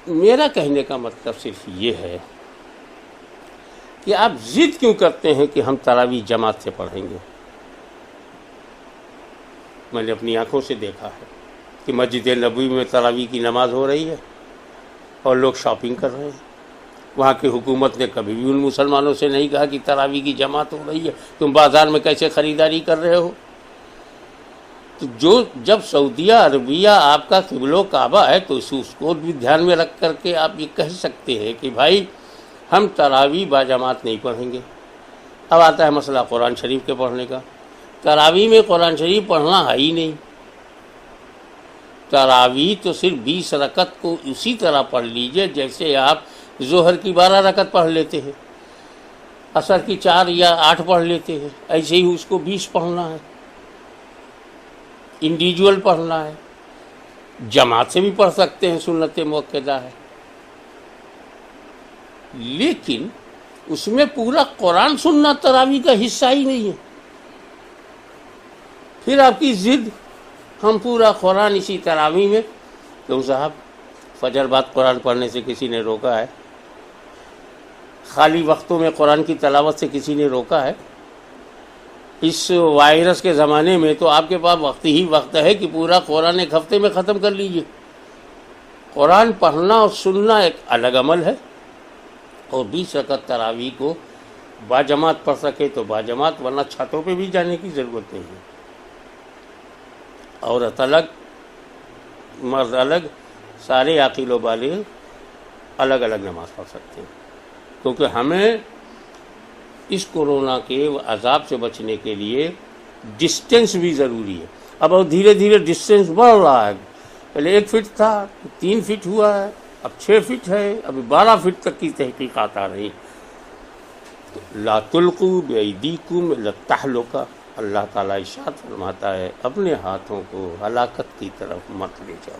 میرا کہنے کا مطلب صرف یہ ہے کہ آپ ضد کیوں کرتے ہیں کہ ہم تراویح جماعت سے پڑھیں گے؟ میں نے اپنی آنکھوں سے دیکھا ہے کہ مسجد نبوی میں تراویح کی نماز ہو رہی ہے اور لوگ شاپنگ کر رہے ہیں. وہاں کی حکومت نے کبھی بھی ان مسلمانوں سے نہیں کہا کہ تراویح کی جماعت ہو رہی ہے، تم بازار میں کیسے خریداری کر رہے ہو. تو جب سعودیہ عربیہ آپ کا قبلہ و کعبہ ہے تو اس کو بھی دھیان میں رکھ کر کے آپ یہ کہہ سکتے ہیں کہ بھائی ہم تراویح باجماعت نہیں پڑھیں گے. اب آتا ہے مسئلہ قرآن شریف کے پڑھنے کا. تراویح میں قرآن شریف پڑھنا ہے ہی نہیں. تراویح تو صرف 20 رکعت کو اسی طرح پڑھ لیجئے جیسے آپ ظہر کی 12 رکعت پڑھ لیتے ہیں، عصر کی 4 یا 8 پڑھ لیتے ہیں. ایسے ہی اس کو 20 پڑھنا ہے، انڈیویجول پڑھنا ہے. جماعت سے بھی پڑھ سکتے ہیں، سنت مؤکدہ ہے، لیکن اس میں پورا قرآن سننا تراویح کا حصہ ہی نہیں ہے. پھر آپ کی ضد ہم پورا قرآن اسی تراویح میں. تو صاحب فجر بعد قرآن پڑھنے سے کسی نے روکا ہے؟ خالی وقتوں میں قرآن کی تلاوت سے کسی نے روکا ہے؟ اس وائرس کے زمانے میں تو آپ کے پاس وقت ہی وقت ہے کہ پورا قرآن ایک ہفتے میں ختم کر لیجئے. قرآن پڑھنا اور سننا ایک الگ عمل ہے، اور 20 رکعت تراویح کو باجماعت پڑھ سکے تو باجماعت، ورنہ چھتوں پہ بھی جانے کی ضرورت نہیں ہے. عورت الگ، مرد الگ، سارے عاقل و بالغ الگ الگ نماز پڑھ سکتے ہیں. کیونکہ ہمیں اس کورونا کے عذاب سے بچنے کے لیے ڈسٹینس بھی ضروری ہے. اب دھیرے دھیرے ڈسٹینس بڑھ رہا ہے. پہلے 1 فٹ تھا، 3 فٹ ہوا ہے، اب 6 فٹ ہے، ابھی 12 فٹ تک کی تحقیقات آ رہی. لا تلقوا بأیدیکم الی التہلکہ، اللہ تعالیٰ ارشاد فرماتا ہے اپنے ہاتھوں کو ہلاکت کی طرف مت لے جاؤ.